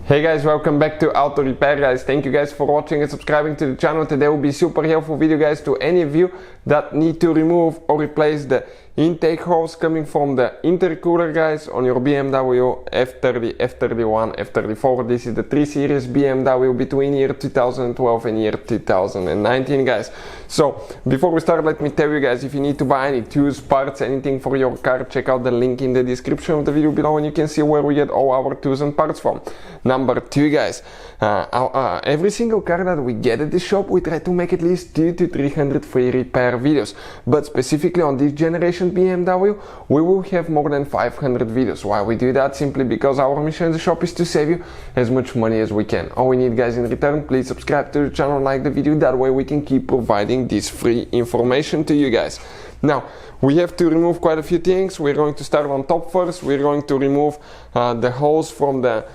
Hey guys, welcome back to Auto Repair guys. Thank you guys for watching and subscribing to the channel. Today will be super helpful video guys to any of you that need to remove or replace the intake hose coming from the intercooler guys on your BMW F30, F31, F34. This is the 3 Series BMW between year 2012 and year 2019 guys. So before we start, let me tell you guys, if you need to buy any tools, parts, anything for your car, check out the link in the description of the video below and you can see where we get all our tools and parts from. Number 2 guys, every single car that we get at the shop, we try to make at least 200 to 300 free repair videos, but specifically on this generation BMW we will have more than 500 videos. Why we do that? Simply because our mission in the shop is to save you as much money as we can. All we need guys in return, please subscribe to the channel, like the video, that way we can keep providing this free information to you guys. Now we have to remove quite a few things. We're going to start on top first. We're going to remove the hose from the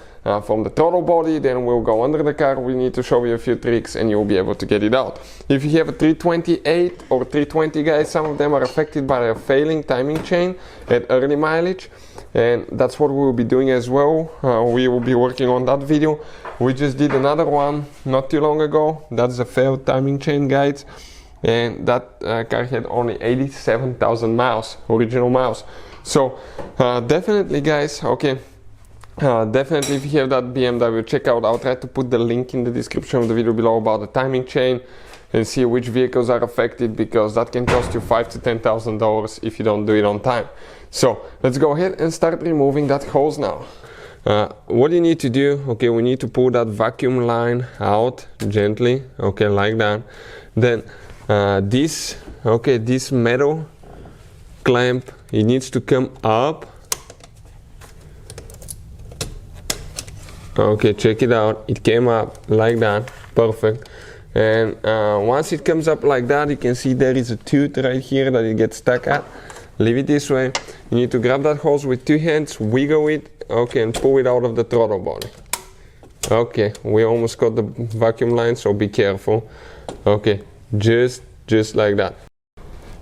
throttle body, then we'll go under the car. We need to show you a few tricks and you'll be able to get it out. If you have a 328 or 320 guys, some of them are affected by a failing timing chain at early mileage, and that's what we will be doing as well. We will be working on that video. We just did another one not too long ago. That's the failed timing chain guides, and that car had only 87,000 miles, original miles. So definitely guys, okay, definitely if you have that BMW, check out. I'll try to put the link in the description of the video below about the timing chain and see which vehicles are affected, because that can cost you $5,000 to $10,000 if you don't do it on time. So let's go ahead and start removing that hose now. What you need to do, okay, we need to pull that vacuum line out gently, okay, like that. Then this metal clamp, it needs to come up. Okay, check it out, it came up like that, perfect. And once it comes up like that, you can see there is a tooth right here that it gets stuck at. Leave it this way. You need to grab that hose with 2 hands, wiggle it, okay, and pull it out of the throttle body. Okay, we almost got the vacuum line, so be careful. Okay, just like that.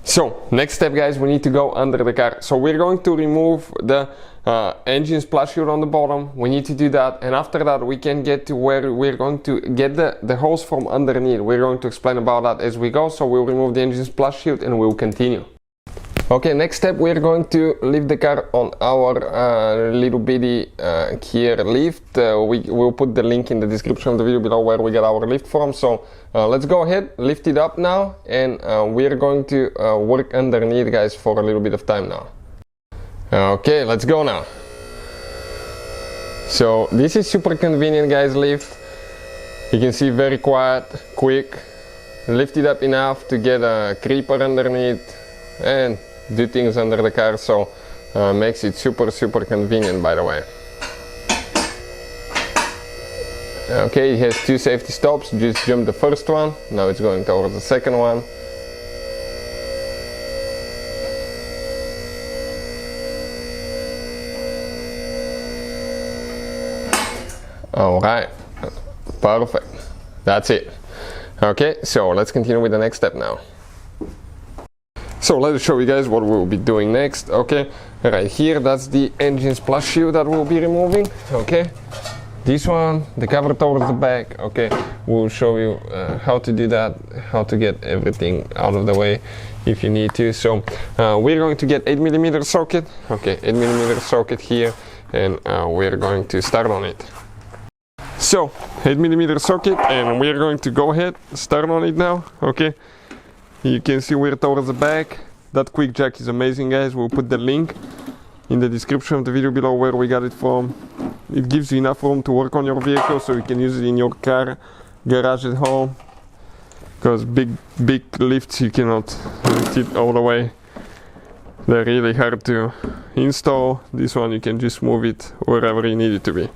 So next step guys, we need to go under the car. So we're going to remove the engine splash shield on the bottom. We need to do that, and after that we can get to where we're going to get the hose from underneath. We're going to explain about that as we go. So we'll remove the engine splash shield and we'll continue. Okay, next step, we're going to lift the car on our little bitty here lift. We'll put the link in the description of the video below where we get our lift from. So let's go ahead, lift it up now, and we're going to work underneath guys for a little bit of time now. Okay, let's go now. So this is super convenient guys, lift. You can see very quiet, quick. Lift it up enough to get a creeper underneath and do things under the car, so makes it super convenient, by the way. Okay, it has 2 safety stops. Just jump the first one, now it's going towards the second one. Alright, perfect, that's it. Okay, so let's continue with the next step now. So let's show you guys what we'll be doing next. Okay, right here, that's the engine splash shield that we'll be removing. Okay, this one, the cover towards the back. Okay, we'll show you how to do that, how to get everything out of the way if you need to. So we're going to get 8mm socket. Okay, 8mm socket here, and we're going to start on it. So 8mm socket, and we're going to go ahead, start on it now. Okay, you can see we're towards the back. That quick jack is amazing guys. We'll put the link in the description of the video below where we got it from. It gives you enough room to work on your vehicle, so you can use it in your car, garage at home, because big lifts you cannot lift it all the way. They're really hard to install. This one you can just move it wherever you need it to be.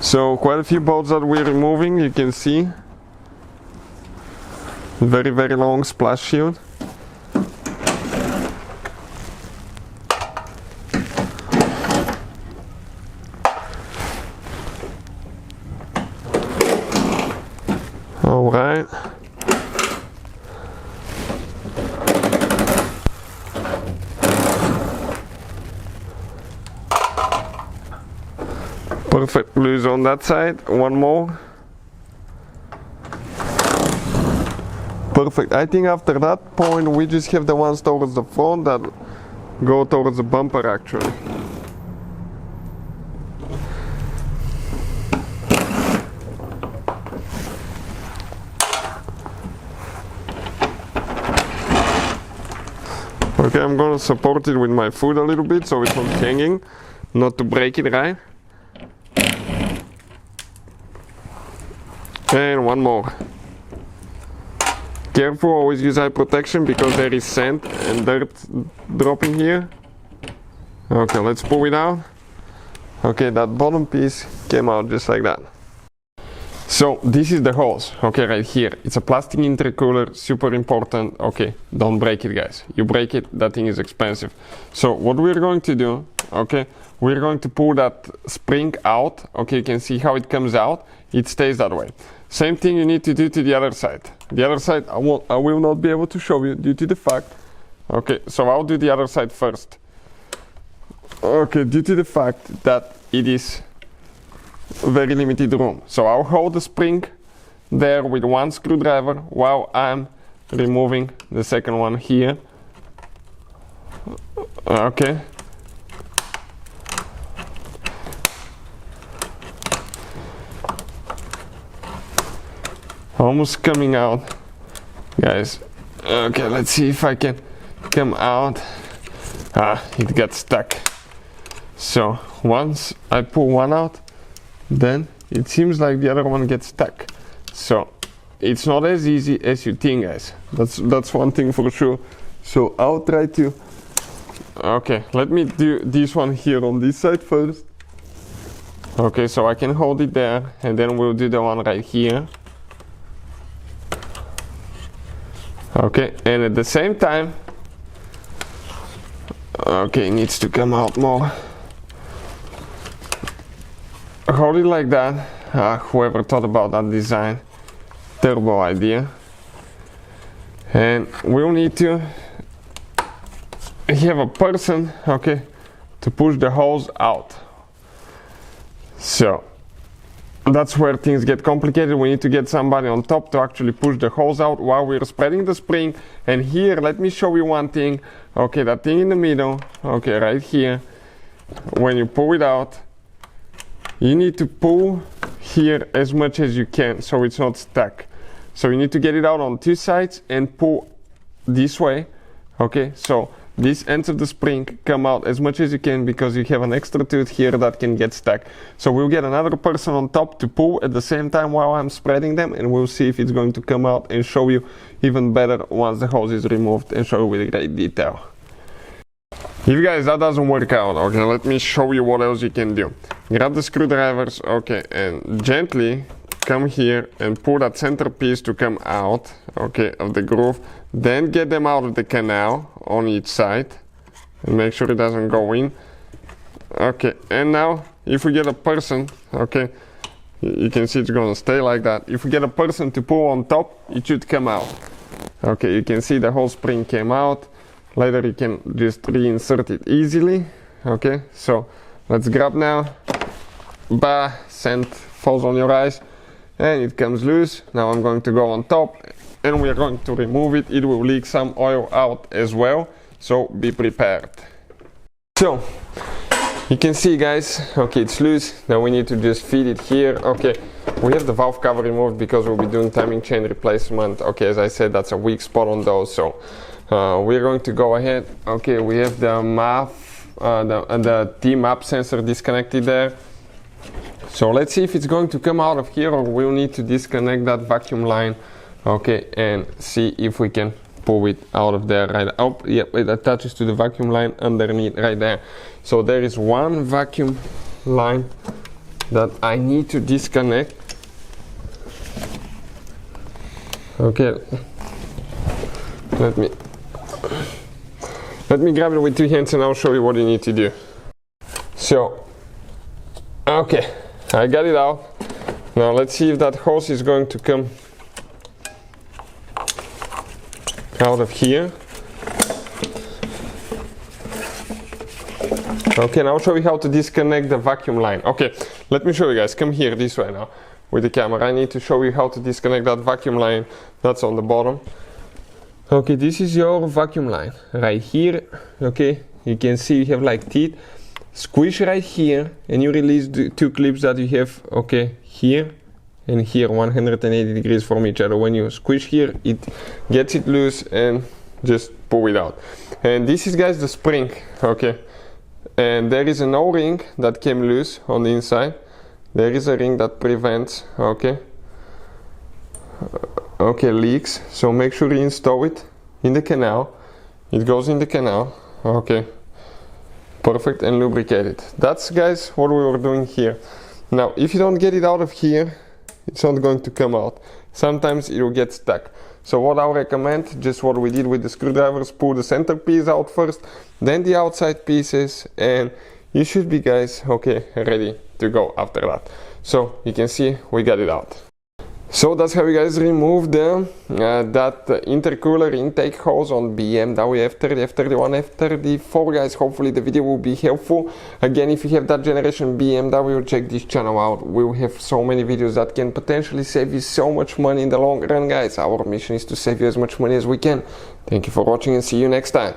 So quite a few bolts that we're removing, you can see. Very long splash shield. Perfect, loose on that side, one more. Perfect, I think after that point we just have the ones towards the front that go towards the bumper actually. Okay, I'm gonna support it with my foot a little bit so it's not hanging, not to break it, right? And one more. Careful, always use eye protection because there is sand and dirt dropping here. Okay, let's pull it out. Okay, that bottom piece came out just like that. So this is the hose, okay, right here. It's a plastic intercooler, super important. Okay, don't break it, guys. You break it, that thing is expensive. So what we're going to do, okay, we're going to pull that spring out. Okay, you can see how it comes out. It stays that way. Same thing you need to do to the other side. The other side I will not be able to show you due to the fact. Okay, so I'll do the other side first. Okay, due to the fact that it is very limited room. So I'll hold the spring there with one screwdriver while I'm removing the second one here. Okay. Almost coming out, guys. Okay, let's see if I can come out. It got stuck. So once I pull one out, then it seems like the other one gets stuck. So it's not as easy as you think, guys. That's one thing for sure. So I'll try to. Okay, let me do this one here on this side first. Okay, so I can hold it there, and then we'll do the one right here. Okay, and at the same time, okay, it needs to come out more. Hold it like that. Whoever thought about that design, terrible idea. And we'll need to have a person, okay, to push the hose out. So that's where things get complicated. We need to get somebody on top to actually push the hose out while we're spreading the spring. And here, let me show you one thing. Okay, that thing in the middle, okay, right here. When you pull it out, you need to pull here as much as you can so it's not stuck. So you need to get it out on two sides and pull this way. Okay, so these ends of the spring come out as much as you can because you have an extra tooth here that can get stuck. So we'll get another person on top to pull at the same time while I'm spreading them, and we'll see if it's going to come out and show you even better once the hose is removed and show you with great detail. If guys that doesn't work out, okay, let me show you what else you can do. Grab the screwdrivers, okay, and gently come here and pull that center piece to come out, okay, of the groove. Then get them out of the canal on each side and make sure it doesn't go in. Okay, and now if we get a person, okay, you can see it's gonna stay like that. If we get a person to pull on top, it should come out. Okay, you can see the whole spring came out. Later you can just reinsert it easily. Okay, so let's grab now. Bah, sand falls on your eyes and it comes loose. Now I'm going to go on top and we are going to remove it. It will leak some oil out as well, so be prepared. So you can see, guys, okay, it's loose. Now we need to just feed it here. Okay, we have the valve cover removed because we'll be doing timing chain replacement. Okay, as I said, that's a weak spot on those, so we're going to go ahead. Okay, we have the map, the T-map sensor disconnected there. So let's see if it's going to come out of here, or we'll need to disconnect that vacuum line. Okay, and see if we can pull it out of there. Right, oh, yep, it attaches to the vacuum line underneath right there. So there is one vacuum line that I need to disconnect. Okay, let me grab it with two hands and I'll show you what you need to do. So, okay, I got it out. Now let's see if that hose is going to come out of here. Okay, now I'll show you how to disconnect the vacuum line. Okay, let me show you guys. Come here this way now with the camera. I need to show you how to disconnect that vacuum line that's on the bottom. Okay, this is your vacuum line right here. Okay, you can see you have like teeth. Squish right here and you release the two clips that you have, okay, here and here, 180 degrees from each other. When you squish here, it gets it loose and just pull it out. And this is, guys, the spring, okay, and there is an O-ring that came loose on the inside. There is a ring that prevents, okay, leaks, so make sure you install it in the canal. It goes in the canal, okay, perfect, and lubricate it. That's, guys, what we were doing here. Now if you don't get it out of here, it's not going to come out. Sometimes it will get stuck. So what I recommend, just what we did with the screwdrivers, pull the center piece out first, then the outside pieces, and you should be, guys, okay, ready to go after that. So you can see we got it out. So that's how you guys remove the that intercooler intake hose on BMW F30, F31, F34, guys. Hopefully the video will be helpful. Again, if you have that generation BMW, check this channel out. We will have so many videos that can potentially save you so much money in the long run, guys. Our mission is to save you as much money as we can. Thank you for watching and see you next time.